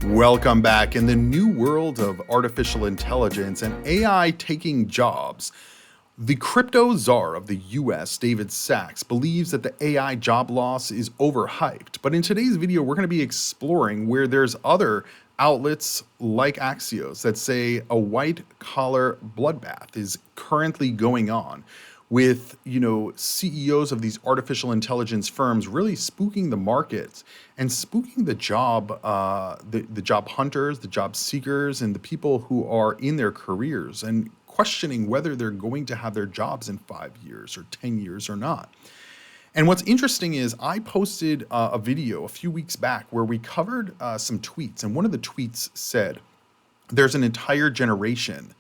Welcome back. In the new world of artificial intelligence and AI taking jobs, the crypto czar of the US, David Sachs, believes that the AI job loss is overhyped. But in today's video, we're going to be exploring where there's other outlets like Axios that say a white-collar bloodbath is currently going on with CEOs of these artificial intelligence firms really spooking the markets and spooking the job hunters, the job seekers, and the people who are in their careers and questioning whether they're going to have their jobs in 5 years or 10 years or not. And what's interesting is I posted a video a few weeks back where we covered some tweets, and one of the tweets said, there's an entire generation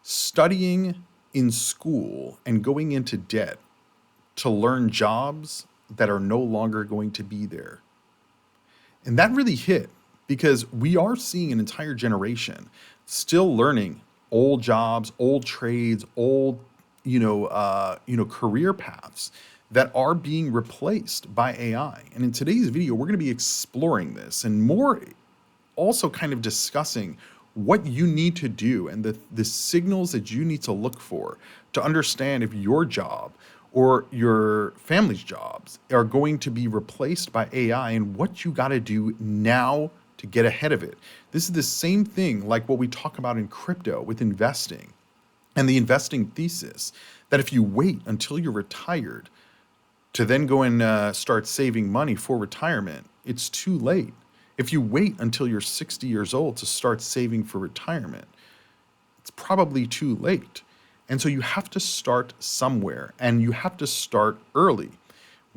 studying in school and going into debt to learn jobs that are no longer going to be there. And that really hit because we are seeing an entire generation still learning old jobs, old trades, old, career paths that are being replaced by AI. And in today's video, we're going to be exploring this and more also kind of discussing what you need to do and the signals that you need to look for to understand if your job or your family's jobs are going to be replaced by AI and what you got to do now to get ahead of it. This is the same thing like what we talk about in crypto with investing and the investing thesis, that if you wait until you're retired to then go and start saving money for retirement, it's too late. If you wait until you're 60 years old to start saving for retirement, it's probably too late. And so you have to start somewhere, and you have to start early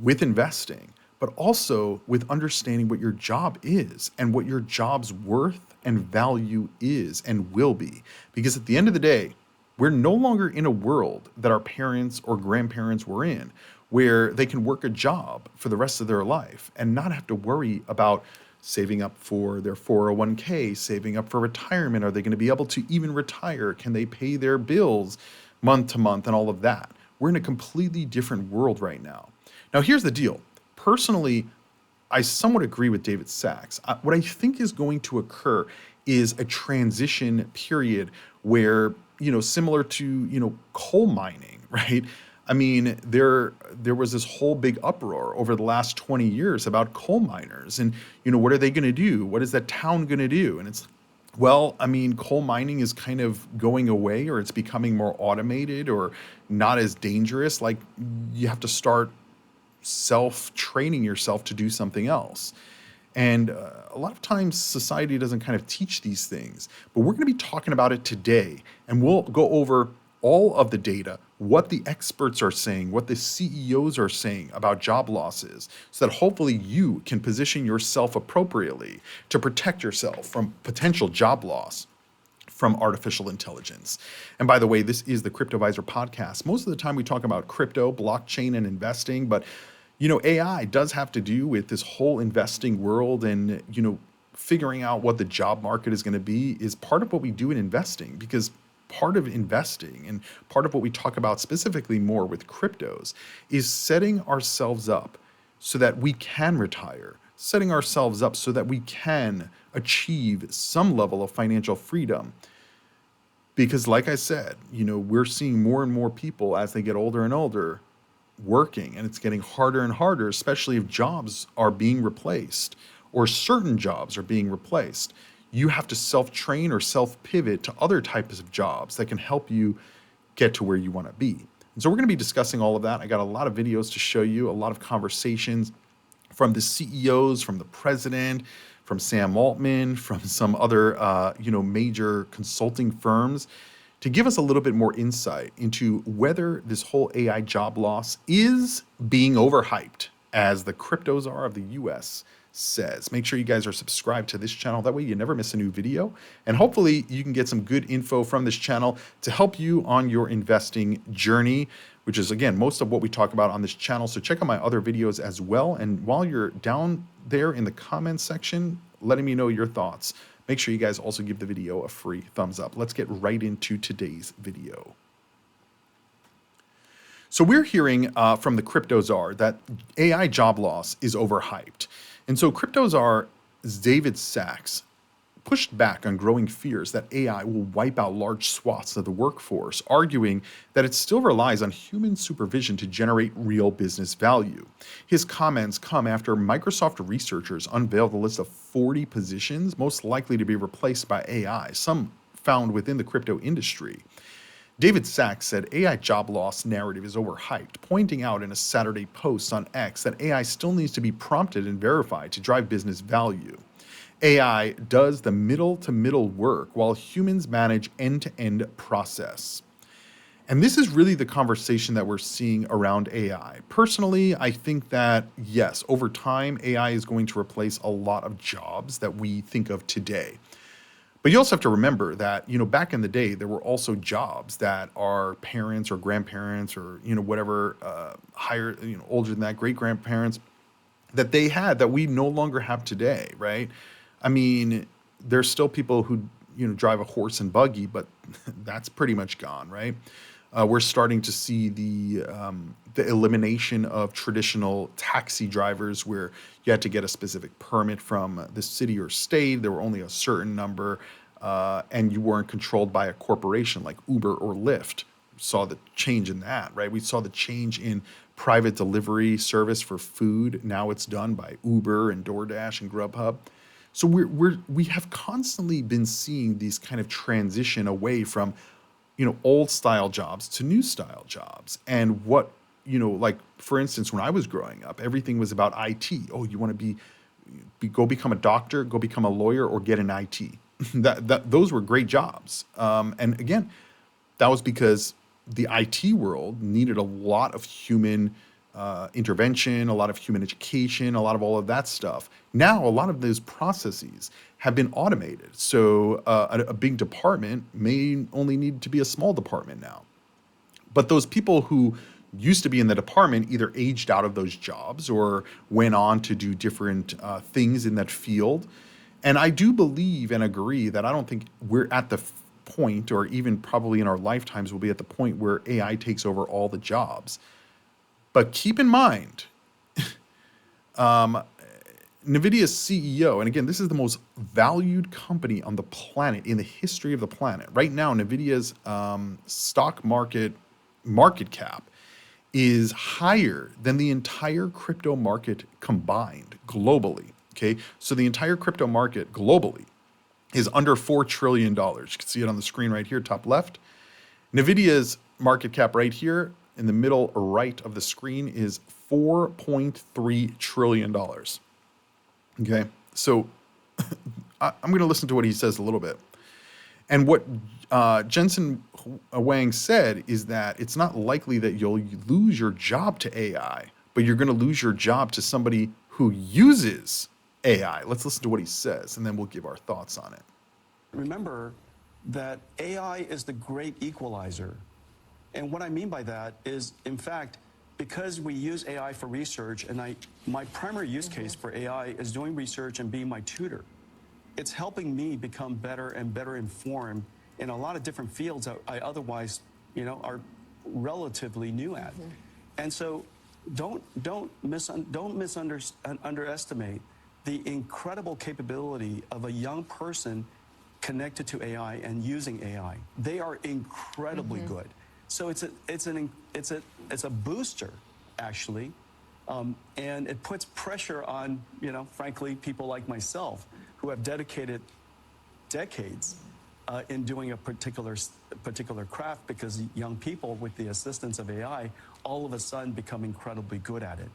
with investing, but also with understanding what your job is and what your job's worth and value is and will be. Because at the end of the day, we're no longer in a world that our parents or grandparents were in, where they can work a job for the rest of their life and not have to worry about saving up for their 401k, saving up for retirement. Are they going to be able to even retire? Can they pay their bills month to month and all of that? We're in a completely different world right now. Now, here's the deal. Personally, I somewhat agree with David Sachs. What I think is going to occur is a transition period where, similar to, coal mining, right? I mean, there was this whole big uproar over the last 20 years about coal miners and, what are they going to do? What is that town going to do? And it's, well, I mean, coal mining is kind of going away, or it's becoming more automated or not as dangerous. Like, you have to start self-training yourself to do something else. And a lot of times society doesn't kind of teach these things, but we're going to be talking about it today, and we'll go over all of the data, what the experts are saying, what the CEOs are saying about job losses, so that hopefully you can position yourself appropriately to protect yourself from potential job loss from artificial intelligence. And by the way, this is the Cryptoviser podcast. Most of the time we talk about crypto, blockchain, and investing, but AI does have to do with this whole investing world, and figuring out what the job market is going to be is part of what we do in investing, because part of investing and part of what we talk about specifically more with cryptos is setting ourselves up so that we can retire, setting ourselves up so that we can achieve some level of financial freedom. Because like I said, we're seeing more and more people as they get older and older working, and it's getting harder and harder, especially if jobs are being replaced or certain jobs are being replaced. You have to self-train or self-pivot to other types of jobs that can help you get to where you want to be. And so we're going to be discussing all of that. I got a lot of videos to show you, a lot of conversations from the CEOs, from the president, from Sam Altman, from some other major consulting firms, to give us a little bit more insight into whether this whole AI job loss is being overhyped, as the crypto czar of the US says. Make sure you guys are subscribed to this channel. That way you never miss a new video. And hopefully you can get some good info from this channel to help you on your investing journey, which is, again, most of what we talk about on this channel. So check out my other videos as well. And while you're down there in the comments section, letting me know your thoughts, make sure you guys also give the video a free thumbs up. Let's get right into today's video. So we're hearing from the crypto czar that AI job loss is overhyped. And so crypto czar David Sachs pushed back on growing fears that AI will wipe out large swaths of the workforce, arguing that it still relies on human supervision to generate real business value. His comments come after Microsoft researchers unveiled a list of 40 positions most likely to be replaced by AI, some found within the crypto industry. David Sachs said AI job loss narrative is overhyped, pointing out in a Saturday post on X that AI still needs to be prompted and verified to drive business value. AI does the middle to middle work while humans manage end to end process. And this is really the conversation that we're seeing around AI. Personally, I think that yes, over time, AI is going to replace a lot of jobs that we think of today. But you also have to remember that, back in the day, there were also jobs that our parents or grandparents or, whatever, higher, older than that, great grandparents, that they had that we no longer have today, right? I mean, there's still people who, drive a horse and buggy, but that's pretty much gone, right? We're starting to see the elimination of traditional taxi drivers where you had to get a specific permit from the city or state. There were only a certain number, and you weren't controlled by a corporation like Uber or Lyft. Saw the change in that, right? We saw the change in private delivery service for food. Now it's done by Uber and DoorDash and Grubhub. So we have constantly been seeing these kind of transition away from old style jobs to new style jobs. And what, like for instance, when I was growing up, everything was about IT. Oh, you want to go become a doctor, go become a lawyer, or get an IT. Those were great jobs. And again, that was because the IT world needed a lot of human intervention, a lot of human education, a lot of all of that stuff. Now, a lot of those processes have been automated. So a big department may only need to be a small department now. But those people who used to be in the department either aged out of those jobs or went on to do different things in that field. And I do believe and agree that I don't think we're at the point, or even probably in our lifetimes, we'll be at the point where AI takes over all the jobs. But keep in mind, NVIDIA's CEO, and again, this is the most valued company on the planet, in the history of the planet. Right now, NVIDIA's stock market cap is higher than the entire crypto market combined globally. Okay, so the entire crypto market globally is under $4 trillion. You can see it on the screen right here, top left. NVIDIA's market cap right here in the middle right of the screen is $4.3 trillion. Okay, so I'm going to listen to what he says a little bit. And what Jensen Huang said is that it's not likely that you'll lose your job to AI, but you're going to lose your job to somebody who uses AI. Let's listen to what he says, and then we'll give our thoughts on it. Remember that AI is the great equalizer. And what I mean by that is, in fact, because we use AI for research, and my primary use case for AI is doing research and being my tutor. It's helping me become better and better informed in a lot of different fields that I otherwise, are relatively new at. And so don't underestimate the incredible capability of a young person connected to AI and using AI. They are incredibly good. So it's a booster, actually, and it puts pressure on, frankly, people like myself who have dedicated decades in doing a particular craft, because young people, with the assistance of AI, all of a sudden become incredibly good at it.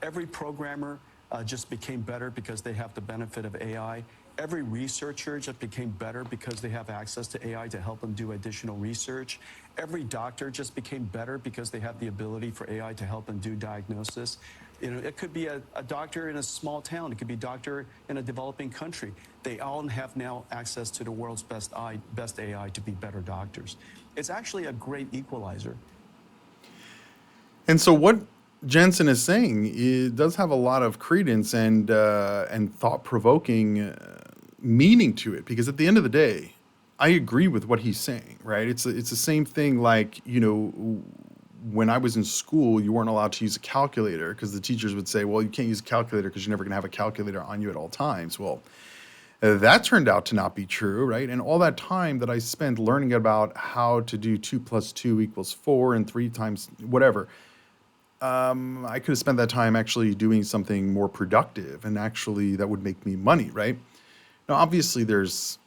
Every programmer just became better because they have the benefit of AI. Every researcher just became better because they have access to AI to help them do additional research. Every doctor just became better because they have the ability for AI to help them do diagnosis. It could be a doctor in a small town. It could be a doctor in a developing country. They all have now access to the world's best AI to be better doctors. It's actually a great equalizer. And so what Jensen is saying, it does have a lot of credence and thought-provoking meaning to it, because at the end of the day, I agree with what he's saying, right? It's the same thing like, when I was in school, you weren't allowed to use a calculator because the teachers would say, well, you can't use a calculator because you're never going to have a calculator on you at all times. Well, That turned out to not be true, right? And all that time that I spent learning about how to do 2 + 2 = 4 and 3 times whatever, I could have spent that time actually doing something more productive and actually that would make me money, right? Now, obviously, there's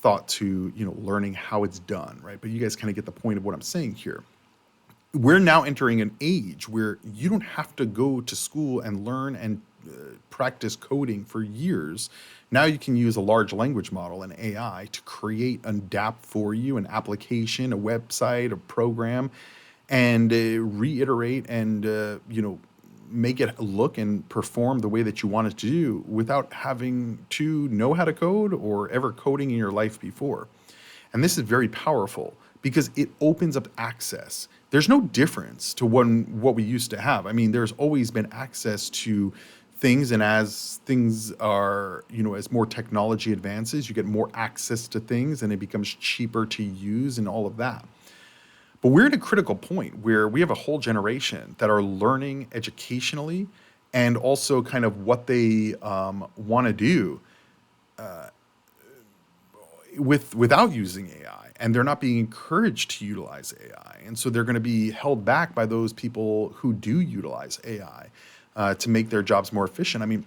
thought to, learning how it's done, right? But you guys kind of get the point of what I'm saying here. We're now entering an age where you don't have to go to school and learn and practice coding for years. Now you can use a large language model and AI to create and adapt for you an application, a website, a program, and reiterate and make it look and perform the way that you want it to do without having to know how to code or ever coding in your life before. And this is very powerful because it opens up access. There's no difference to what we used to have. I mean, there's always been access to things, and as things are, as more technology advances, you get more access to things and it becomes cheaper to use and all of that. But we're at a critical point where we have a whole generation that are learning educationally and also kind of what they want to do without using AI, and they're not being encouraged to utilize AI, and so they're going to be held back by those people who do utilize AI to make their jobs more efficient. I mean,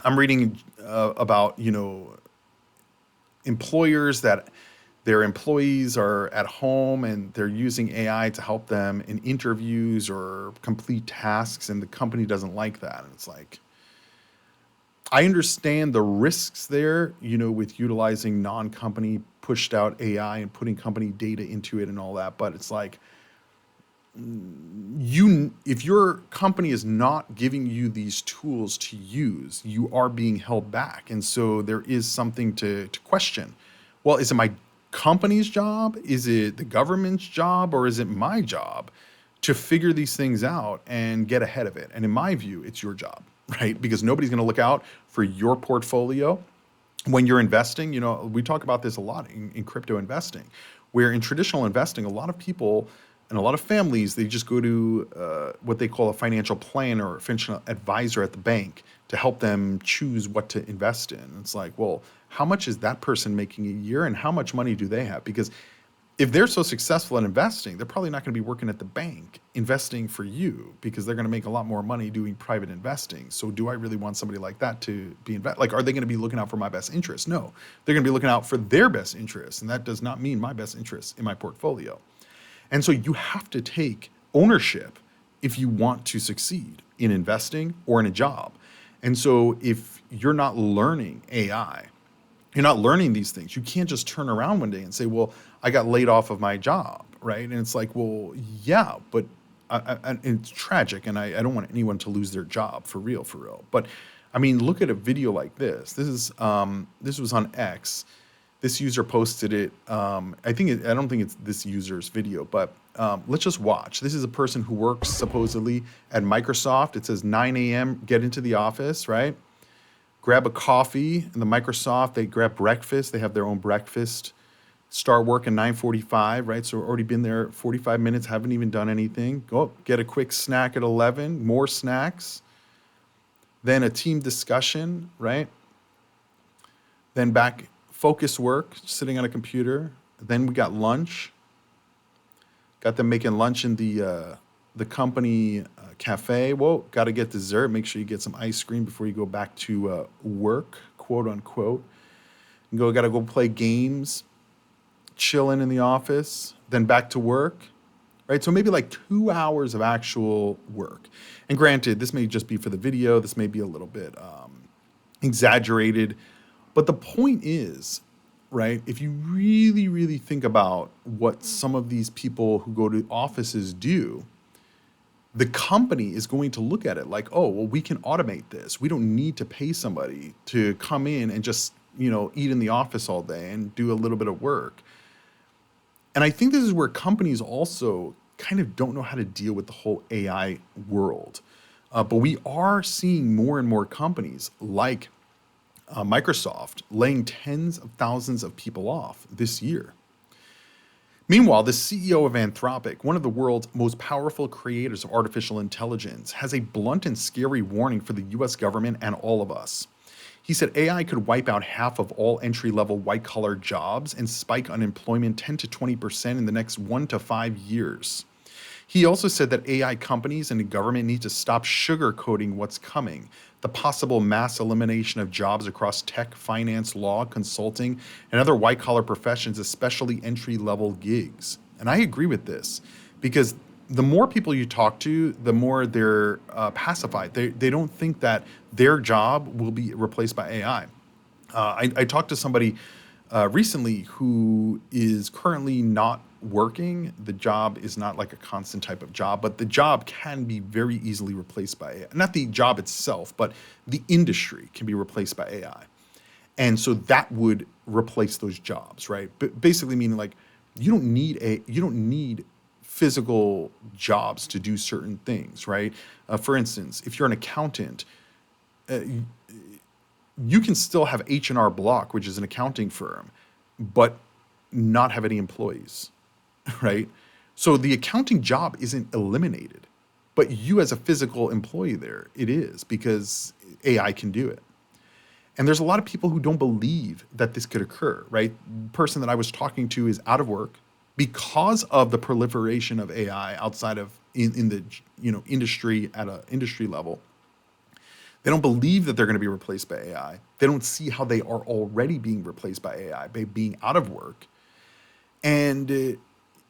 I'm reading about employers that their employees are at home and they're using AI to help them in interviews or complete tasks, and the company doesn't like that. And it's like, I understand the risks there, with utilizing non-company pushed out AI and putting company data into it and all that. But it's like, if your company is not giving you these tools to use, you are being held back. And so there is something to question. Well, is it my company's job? Is it the government's job? Or is it my job to figure these things out and get ahead of it? And in my view, it's your job, right? Because nobody's going to look out for your portfolio when you're investing. We talk about this a lot in crypto investing, where in traditional investing, a lot of people and a lot of families, they just go to what they call a financial planner or financial advisor at the bank to help them choose what to invest in. It's like, well, how much is that person making a year and how much money do they have? Because if they're so successful in investing, they're probably not going to be working at the bank investing for you, because they're going to make a lot more money doing private investing. So do I really want somebody like that to be are they going to be looking out for my best interest? No, they're going to be looking out for their best interest. And that does not mean my best interest in my portfolio. And so you have to take ownership if you want to succeed in investing or in a job. And so if you're not learning AI, you're not learning these things, you can't just turn around one day and say, well, I got laid off of my job, right? And it's like, well, yeah, but it's tragic, and I don't want anyone to lose their job, for real, for real. But I mean, look at a video like this. This was on X. This user posted it. I don't think it's this user's video, but let's just watch. This is a person who works supposedly at Microsoft. It says 9 a.m., get into the office, right? Grab a coffee in the Microsoft. They grab breakfast. They have their own breakfast. Start work at 9:45, right? So already been there 45 minutes, haven't even done anything. Go get a quick snack at 11, more snacks. Then a team discussion, right? Then back focus work, sitting on a computer. Then we got lunch. Got them making lunch in the company cafe. Whoa, got to get dessert. Make sure you get some ice cream before you go back to work, quote unquote. Got to go play games, chilling in the office, then back to work, right? So maybe like 2 hours of actual work. And granted, this may just be for the video. This may be a little bit exaggerated. But the point is, right, if you really, really think about what some of these people who go to offices do, the company is going to look at it like, oh, well, we can automate this. We don't need to pay somebody to come in and just, eat in the office all day and do a little bit of work. And I think this is where companies also kind of don't know how to deal with the whole AI world. But we are seeing more and more companies like Microsoft laying tens of thousands of people off this year. Meanwhile, the CEO of Anthropic, one of the world's most powerful creators of artificial intelligence, has a blunt and scary warning for the US government and all of us. He said AI could wipe out half of all entry-level white-collar jobs and spike unemployment 10 to 20% in the next 1 to 5 years. He also said that AI companies and the government need to stop sugarcoating what's coming. The possible mass elimination of jobs across tech, finance, law, consulting, and other white collar professions, especially entry level gigs. And I agree with this because the more people you talk to, the more they're pacified. They don't think that their job will be replaced by AI. I talked to somebody recently who is currently not working. The job is not like a constant type of job, but the job can be very easily replaced by AI. Not the job itself, but the industry can be replaced by AI. And so that would replace those jobs, right? But basically meaning like you don't need physical jobs to do certain things, right? For instance, if you're an accountant, you can still have H&R Block, which is an accounting firm, but not have any employees, right? So the accounting job isn't eliminated, but you as a physical employee there, it is because AI can do it. And there's a lot of people who don't believe that this could occur, right? The person that I was talking to is out of work because of the proliferation of AI outside of in the industry at an industry level. They don't believe that they're going to be replaced by AI. They don't see how they are already being replaced by AI by being out of work. And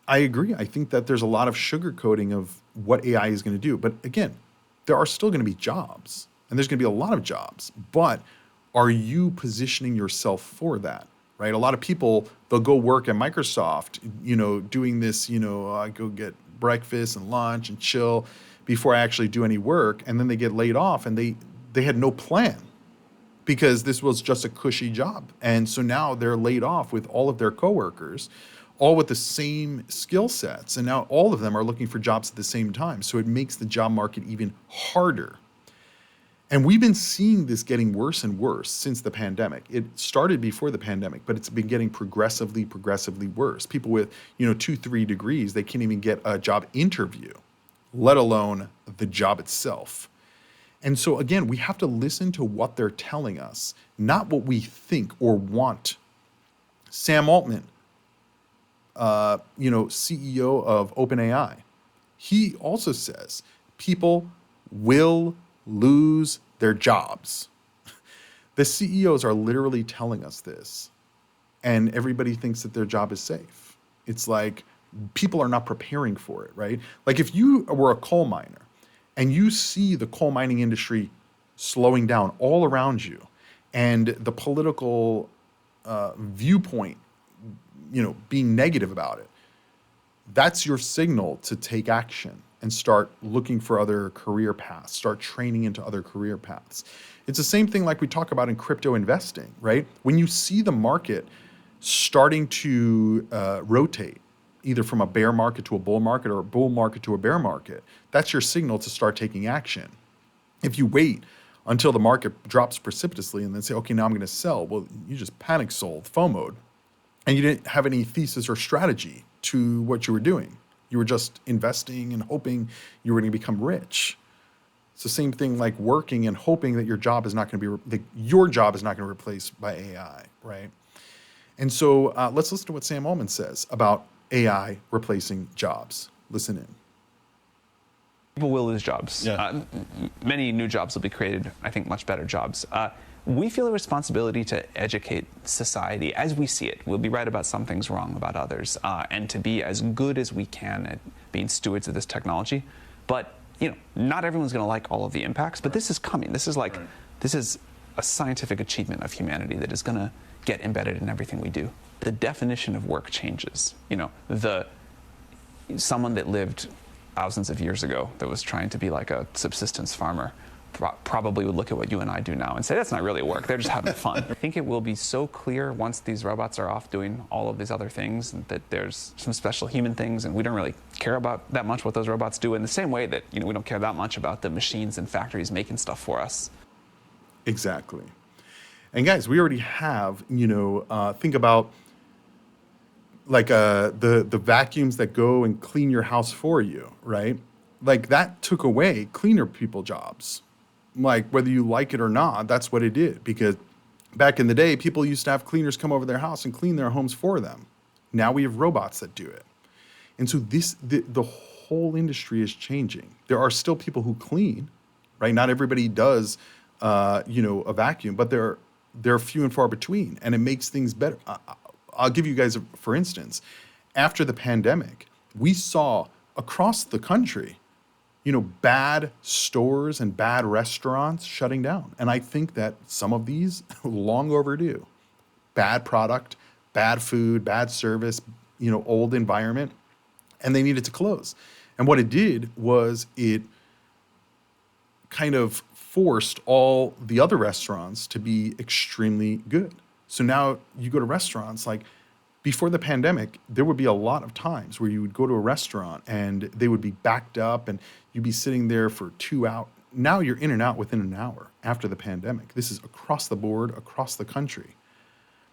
I agree. I think that there's a lot of sugarcoating of what AI is going to do. But again, there are still going to be jobs, and there's going to be a lot of jobs. But are you positioning yourself for that? Right? A lot of people, they'll go work at Microsoft, doing this, I go get breakfast and lunch and chill before I actually do any work. And then they get laid off and they had no plan because this was just a cushy job. And so now they're laid off with all of their coworkers, all with the same skill sets. And now all of them are looking for jobs at the same time. So it makes the job market even harder. And we've been seeing this getting worse and worse since the pandemic. It started before the pandemic, but it's been getting progressively worse. People with, 2, 3 degrees, they can't even get a job interview, let alone the job itself. And so again, we have to listen to what they're telling us, not what we think or want. Sam Altman, CEO of OpenAI, he also says people will lose their jobs. The CEOs are literally telling us this, and everybody thinks that their job is safe. It's like people are not preparing for it, right? Like if you were a coal miner and you see the coal mining industry slowing down all around you and the political viewpoint, being negative about it, that's your signal to take action and start looking for other career paths, start training into other career paths. It's the same thing like we talk about in crypto investing, right? When you see the market starting to rotate, either from a bear market to a bull market or a bull market to a bear market, that's your signal to start taking action. If you wait until the market drops precipitously and then say, okay, now I'm going to sell, well, you just panic sold, FOMO'd, and you didn't have any thesis or strategy to what you were doing. You were just investing and hoping you were going to become rich. It's the same thing like working and hoping that your job is not going to be replaced by AI, right? And so let's listen to what Sam Altman says about AI replacing jobs. Listen in. People will lose jobs. Yeah. Many new jobs will be created, I think much better jobs. We feel a responsibility to educate society as we see it. We'll be right about some things, wrong about others, and to be as good as we can at being stewards of this technology. But, not everyone's going to like all of the impacts, but this is coming. This is this is a scientific achievement of humanity that is going to get embedded in everything we do. The definition of work changes. Someone that lived thousands of years ago that was trying to be like a subsistence farmer probably would look at what you and I do now and say, that's not really work, they're just having fun. I think it will be so clear once these robots are off doing all of these other things that there's some special human things, and we don't really care about that much what those robots do in the same way that we don't care that much about the machines and factories making stuff for us. Exactly. And guys, we already have, think about like the vacuums that go and clean your house for you, right? Like that took away cleaner people jobs. like whether you like it or not, that's what it did. Because back in the day, people used to have cleaners come over their house and clean their homes for them. Now we have robots that do it. And so the whole industry is changing. There are still people who clean, right? Not everybody does, a vacuum, but they're few and far between, and it makes things better. I'll give you guys, for instance, after the pandemic, we saw across the country, bad stores and bad restaurants shutting down. And I think that some of these long overdue. Bad product, bad food, bad service, old environment, and they needed to close. And what it did was it kind of forced all the other restaurants to be extremely good. So now you go to restaurants, like before the pandemic, there would be a lot of times where you would go to a restaurant and they would be backed up and you'd be sitting there for 2 hours. Now you're in and out within an hour after the pandemic. This is across the board, across the country.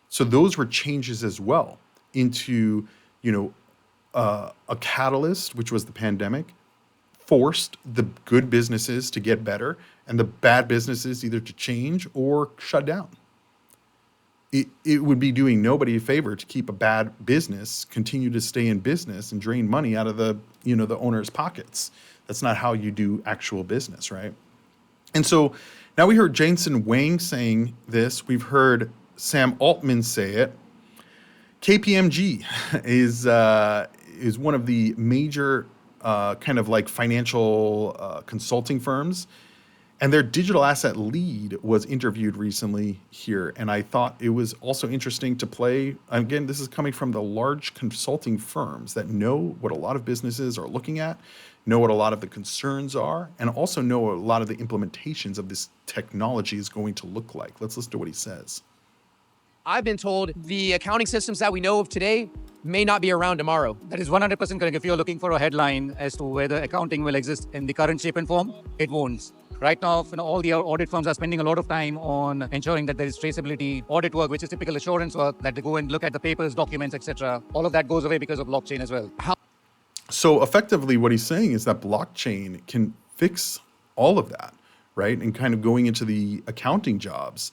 So those were changes as well into, a catalyst, which was the pandemic, forced the good businesses to get better and the bad businesses either to change or shut down. It would be doing nobody a favor to keep a bad business continue to stay in business and drain money out of the owner's pockets. That's not how you do actual business, right? And so now we heard Jensen Wang saying this. We've heard Sam Altman say it. KPMG is one of the major kind of like financial consulting firms. And their digital asset lead was interviewed recently here. And I thought it was also interesting to play. Again, this is coming from the large consulting firms that know what a lot of businesses are looking at, know what a lot of the concerns are, and also know what a lot of the implementations of this technology is going to look like. Let's listen to what he says. I've been told the accounting systems that we know of today may not be around tomorrow. That is 100% correct. If you're looking for a headline as to whether accounting will exist in the current shape and form, it won't. Right now, all the audit firms are spending a lot of time on ensuring that there is traceability, audit work, which is typical assurance work, that they go and look at the papers, documents, etc. All of that goes away because of blockchain as well. So effectively what he's saying is that blockchain can fix all of that, right? And kind of going into the accounting jobs,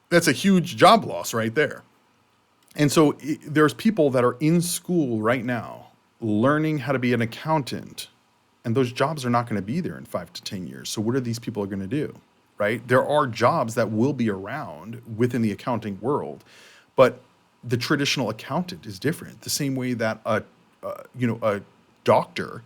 that's a huge job loss right there. And so there's people that are in school right now learning how to be an accountant, and those jobs are not going to be there in 5 to 10 years. So what are these people going to do, right? There are jobs that will be around within the accounting world, but the traditional accountant is different. The same way that a doctor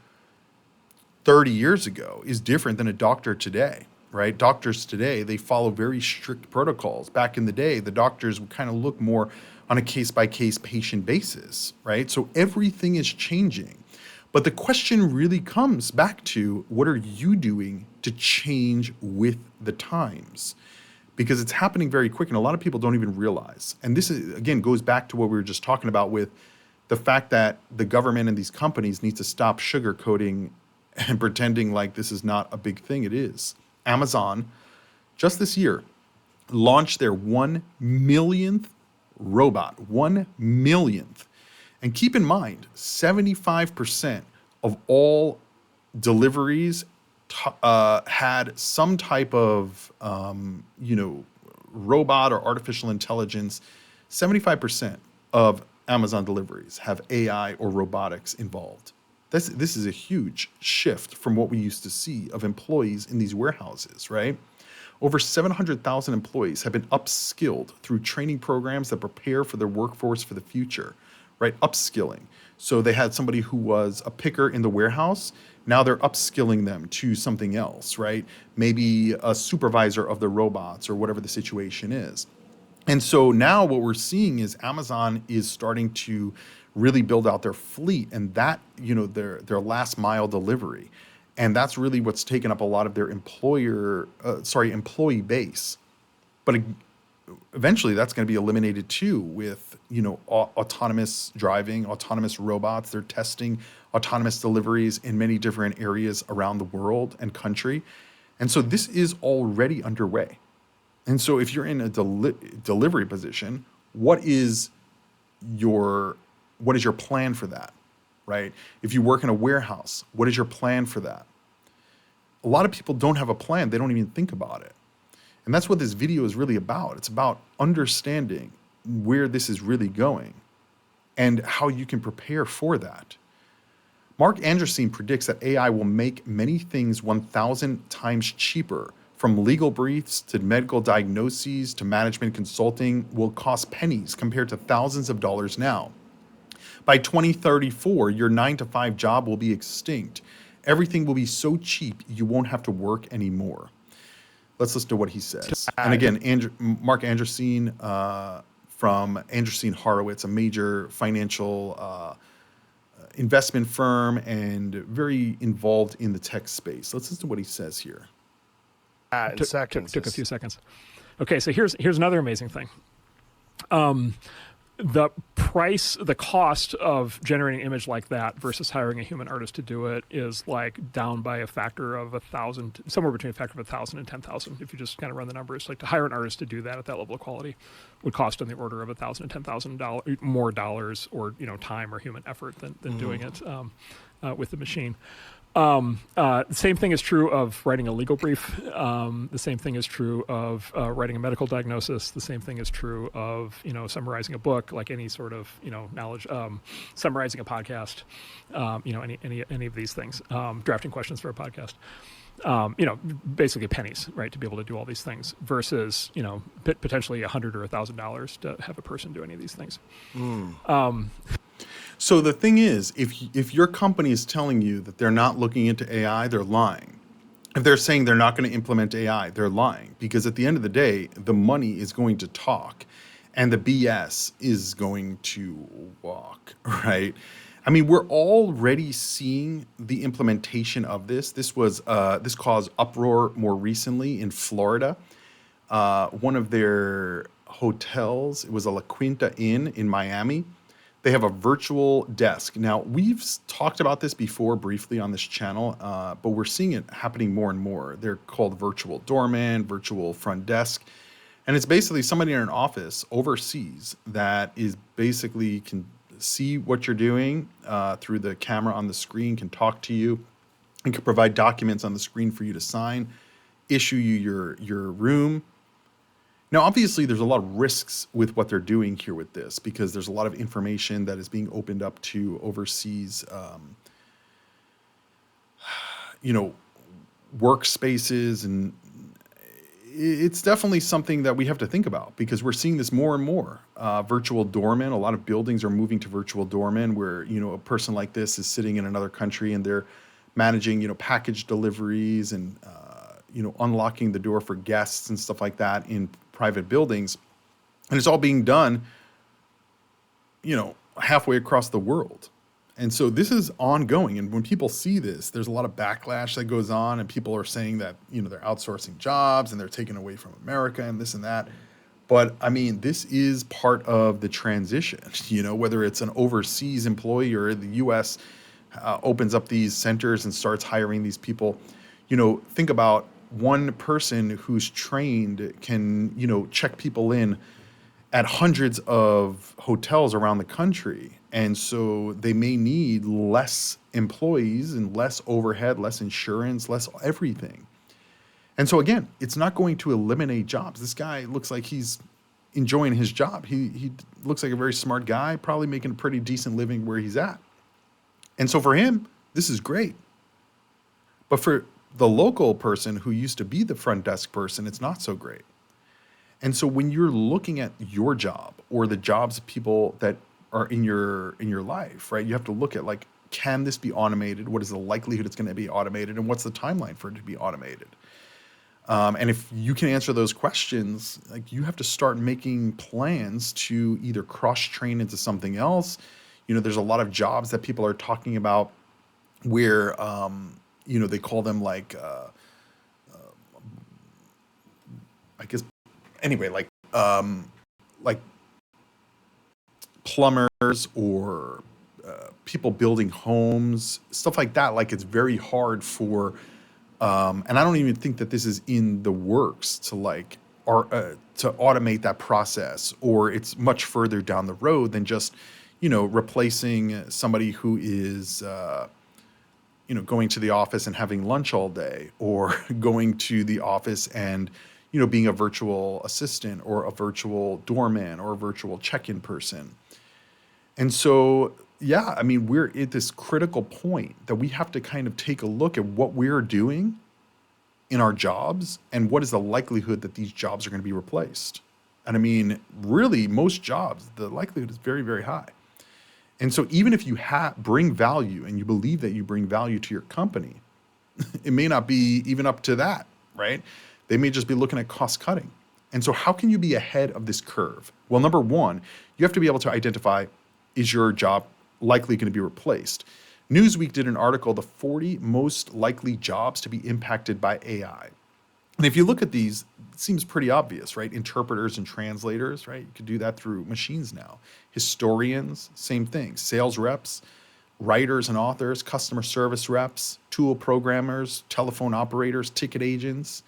30 years ago is different than a doctor today, right? Doctors today, they follow very strict protocols. Back in the day, the doctors would kind of look more on a case-by-case patient basis, right? So everything is changing. But the question really comes back to, what are you doing to change with the times? Because it's happening very quick, and a lot of people don't even realize. And this, is, again, goes back to what we were just talking about with the fact that the government and these companies need to stop sugarcoating and pretending like this is not a big thing. It is. Amazon, just this year, launched their 1 millionth robot. 1 millionth. And keep in mind, 75% of all deliveries had some type of, robot or artificial intelligence. 75% of Amazon deliveries have AI or robotics involved. This is a huge shift from what we used to see of employees in these warehouses, right? Over 700,000 employees have been upskilled through training programs that prepare for their workforce for the future, right? Upskilling. So they had somebody who was a picker in the warehouse. Now they're upskilling them to something else, right? Maybe a supervisor of the robots or whatever the situation is. And so now what we're seeing is Amazon is starting to really build out their fleet, and that, their last mile delivery. And that's really what's taken up a lot of their employee base. But eventually that's going to be eliminated too with, autonomous driving, autonomous robots. They're testing autonomous deliveries in many different areas around the world and country. And so this is already underway. And so if you're in a delivery position, what is your plan for that, right? If you work in a warehouse, what is your plan for that? a lot of people don't have a plan. They don't even think about it. And that's what this video is really about. It's about understanding where this is really going and how you can prepare for that. Mark Andreessen predicts that AI will make many things 1,000 times cheaper, from legal briefs to medical diagnoses to management consulting will cost pennies compared to thousands of dollars now. By 2034, your 9-to-5 job will be extinct. Everything will be so cheap you won't have to work anymore. Let's listen to what he says. And again, Mark Andreessen from Andreessen Horowitz, a major financial investment firm and very involved in the tech space. Let's listen to what he says here. Took a few seconds. Okay, so here's another amazing thing. The cost of generating an image like that versus hiring a human artist to do it is like down by a factor of 1,000, somewhere between a factor of 1,000 and 10,000. If you just kind of run the numbers, like to hire an artist to do that at that level of quality would cost on the order of $1,000 and $10,000 more dollars, or time or human effort than doing it with the machine. The same thing is true of writing a legal brief. The same thing is true of writing a medical diagnosis. The same thing is true of summarizing a book, like any sort of knowledge, summarizing a podcast, any of these things, drafting questions for a podcast. Basically pennies, right, to be able to do all these things versus potentially $100 or $1,000 to have a person do any of these things. So the thing is, if your company is telling you that they're not looking into AI, they're lying. If they're saying they're not going to implement AI, they're lying. Because at the end of the day, the money is going to talk and the BS is going to walk, right? I mean, we're already seeing the implementation of this. This caused uproar more recently in Florida. One of their hotels, it was a La Quinta Inn in Miami. They have a virtual desk. Now, we've talked about this before briefly on this channel, but we're seeing it happening more and more. They're called virtual doorman, virtual front desk. And it's basically somebody in an office overseas that is basically can see what you're doing through the camera on the screen, can talk to you, and can provide documents on the screen for you to sign, issue you your room. Now, obviously, there's a lot of risks with what they're doing here with this, because there's a lot of information that is being opened up to overseas, workspaces, and it's definitely something that we have to think about, because we're seeing this more and more. Virtual doormen, a lot of buildings are moving to virtual doormen, where a person like this is sitting in another country and they're managing package deliveries and unlocking the door for guests and stuff like that in private buildings, and it's all being done halfway across the world. And so this is ongoing, and when people see this, there's a lot of backlash that goes on, and people are saying that they're outsourcing jobs and they're taking away from America and this and that. But I mean, this is part of the transition, whether it's an overseas employee or the US opens up these centers and starts hiring these people. Think about one person who's trained can, check people in at hundreds of hotels around the country. And so they may need less employees and less overhead, less insurance, less everything. And so again, it's not going to eliminate jobs. This guy looks like he's enjoying his job. He looks like a very smart guy, probably making a pretty decent living where he's at. And so for him, this is great. But for the local person who used to be the front desk person, it's not so great. And so when you're looking at your job or the jobs of people that are in your life, right, you have to look at, like, can this be automated? What is the likelihood it's going to be automated? And what's the timeline for it to be automated? And if you can answer those questions, like, you have to start making plans to either cross-train into something else. There's a lot of jobs that people are talking about where, they call them like, I guess, anyway, like plumbers or people building homes, stuff like that. Like, it's very hard for, and I don't even think that this is in the works to to automate that process, or it's much further down the road than just, replacing somebody who is, going to the office and having lunch all day, or going to the office and, being a virtual assistant or a virtual doorman or a virtual check-in person. And so, yeah, I mean, we're at this critical point that we have to kind of take a look at what we're doing in our jobs and what is the likelihood that these jobs are going to be replaced. And I mean, really, most jobs, the likelihood is very, very high. And so even if you bring value and you believe that you bring value to your company, it may not be even up to that, right? They may just be looking at cost cutting. And so how can you be ahead of this curve? Well, number one, you have to be able to identify, is your job likely going to be replaced? Newsweek did an article, the 40 most likely jobs to be impacted by AI. And if you look at these, it seems pretty obvious, right? Interpreters and translators, right? You could do that through machines now. Historians, same thing. Sales reps, writers and authors, customer service reps, tool programmers, telephone operators, ticket agents,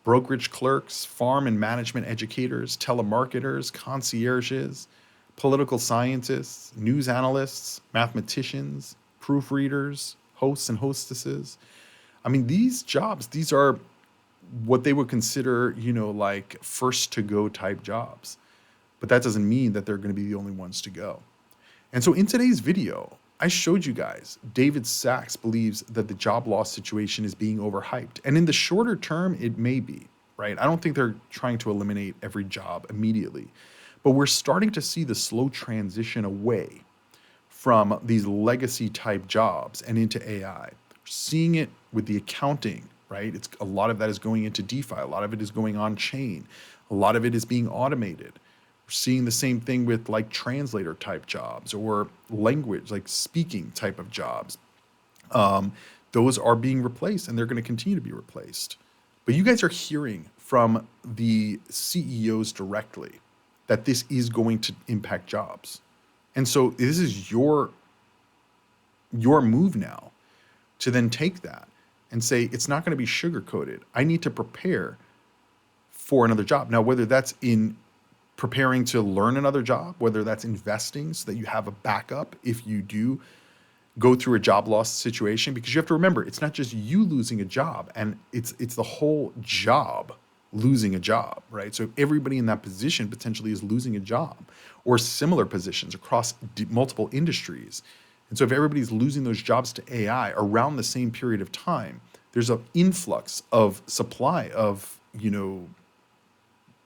brokerage clerks, farm and management educators, telemarketers, concierges, political scientists, news analysts, mathematicians, proofreaders, hosts and hostesses. I mean, these jobs, these are what they would consider, like first to go type jobs. But that doesn't mean that they're going to be the only ones to go. And so in today's video, I showed you guys, David Sachs believes that the job loss situation is being overhyped. And in the shorter term, it may be, right? I don't think they're trying to eliminate every job immediately. But we're starting to see the slow transition away from these legacy type jobs and into AI. We're seeing it with the accounting, right? It's a lot of that is going into DeFi. A lot of it is going on chain. A lot of it is being automated. We're seeing the same thing with like translator type jobs or language, like speaking type of jobs. Those are being replaced and they're going to continue to be replaced. But you guys are hearing from the CEOs directly that this is going to impact jobs. And so this is your move now to then take that and say, it's not going to be sugar-coated. I need to prepare for another job. Now, whether that's in preparing to learn another job, whether that's investing so that you have a backup if you do go through a job loss situation, because you have to remember, it's not just you losing a job, and it's the whole job losing a job, right? So everybody in that position potentially is losing a job, or similar positions across multiple industries. And so if everybody's losing those jobs to AI around the same period of time, there's an influx of supply of,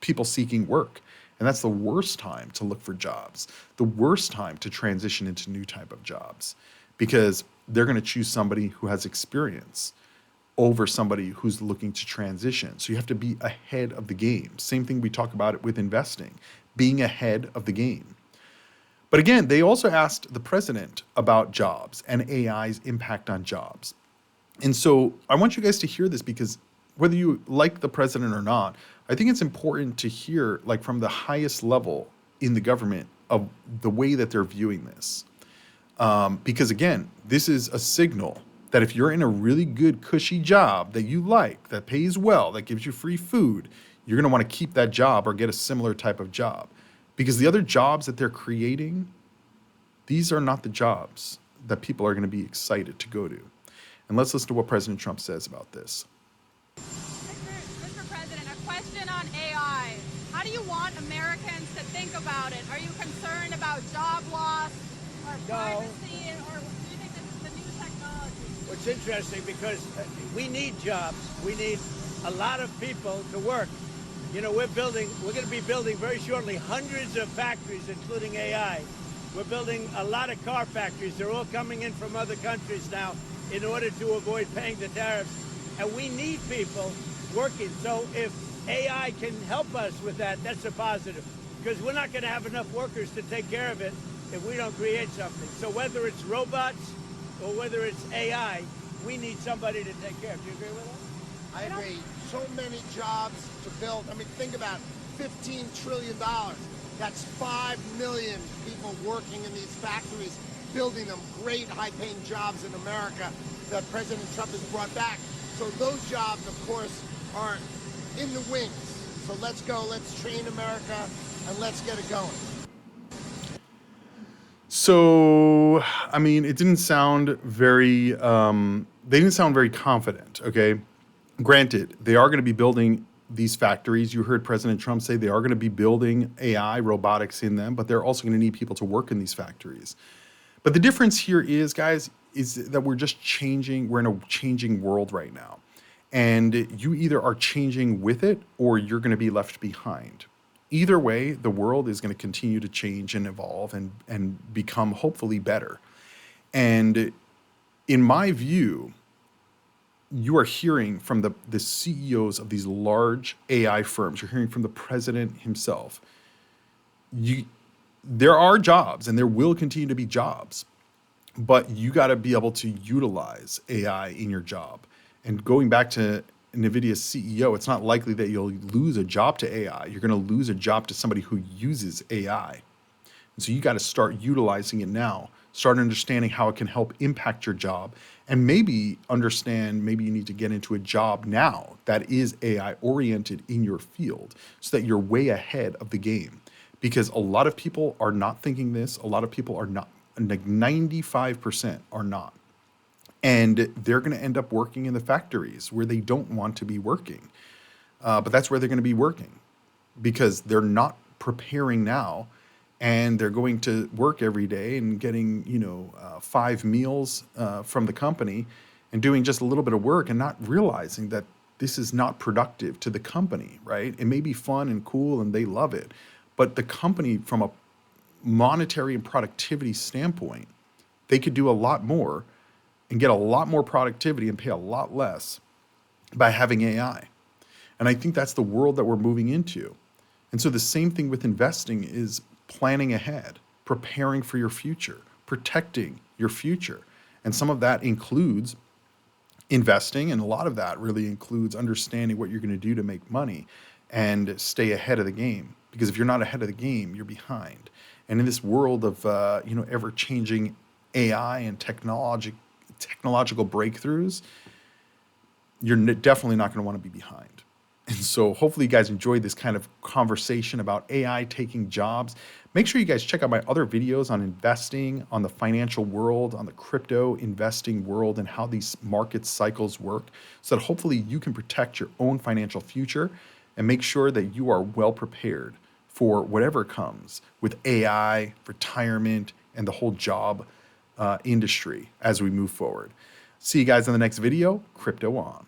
people seeking work. And that's the worst time to look for jobs, the worst time to transition into new type of jobs, because they're going to choose somebody who has experience over somebody who's looking to transition. So you have to be ahead of the game. Same thing we talk about it with investing, being ahead of the game. But again, they also asked the president about jobs and AI's impact on jobs. And so I want you guys to hear this, because whether you like the president or not, I think it's important to hear, like, from the highest level in the government of the way that they're viewing this. Because again, this is a signal that if you're in a really good, cushy job that you like, that pays well, that gives you free food, you're going to want to keep that job or get a similar type of job. Because the other jobs that they're creating, these are not the jobs that people are going to be excited to go to. And let's listen to what President Trump says about this. Mr. President, a question on AI. How do you want Americans to think about it? Are you concerned about job loss or privacy, or do you think this is the new technology? Well, it's interesting because we need jobs. We need a lot of people to work. We're going to be building very shortly hundreds of factories, including AI. We're building a lot of car factories. They're all coming in from other countries now in order to avoid paying the tariffs. And we need people working. So if AI can help us with that, that's a positive. Because we're not going to have enough workers to take care of it if we don't create something. So whether it's robots or whether it's AI, we need somebody to take care of. Do you agree with that? I agree. So many jobs to build. I mean, think about $15 trillion. That's 5 million people working in these factories, building them great high-paying jobs in America that President Trump has brought back. So those jobs, of course, are in the wings. So let's go, let's train America, and let's get it going. So, I mean, it didn't sound very, they didn't sound very confident, okay? Granted, they are going to be building these factories. You heard President Trump say they are going to be building AI, robotics in them, but they're also going to need people to work in these factories. But the difference here is, guys, is that we're just changing. We're in a changing world right now. And you either are changing with it or you're going to be left behind. Either way, the world is going to continue to change and evolve and become hopefully better. And in my view, you are hearing from the CEOs of these large AI firms, you're hearing from the president himself. There are jobs and there will continue to be jobs, but you got to be able to utilize AI in your job. And going back to NVIDIA's CEO, it's not likely that you'll lose a job to AI. You're going to lose a job to somebody who uses AI. And so you got to start utilizing it now, start understanding how it can help impact your job, and maybe understand maybe you need to get into a job now that is AI oriented in your field so that you're way ahead of the game. Because a lot of people are not thinking this, a lot of people are not, like 95% are not. And they're going to end up working in the factories where they don't want to be working. But that's where they're going to be working because they're not preparing now, and they're going to work every day and getting 5 meals from the company and doing just a little bit of work and not realizing that this is not productive to the company, right? It may be fun and cool and they love it, but the company, from a monetary and productivity standpoint, they could do a lot more and get a lot more productivity and pay a lot less by having AI. And I think that's the world that we're moving into. And so the same thing with investing is planning ahead, preparing for your future, protecting your future. And some of that includes investing, and a lot of that really includes understanding what you're going to do to make money and stay ahead of the game. Because if you're not ahead of the game, you're behind. And in this world of ever-changing AI and technological breakthroughs, you're definitely not going to want to be behind. And so hopefully you guys enjoyed this kind of conversation about AI taking jobs. Make sure you guys check out my other videos on investing, on the financial world, on the crypto investing world, and how these market cycles work, so that hopefully you can protect your own financial future and make sure that you are well prepared for whatever comes with AI, retirement, and the whole job industry as we move forward. See you guys in the next video. Crypto on.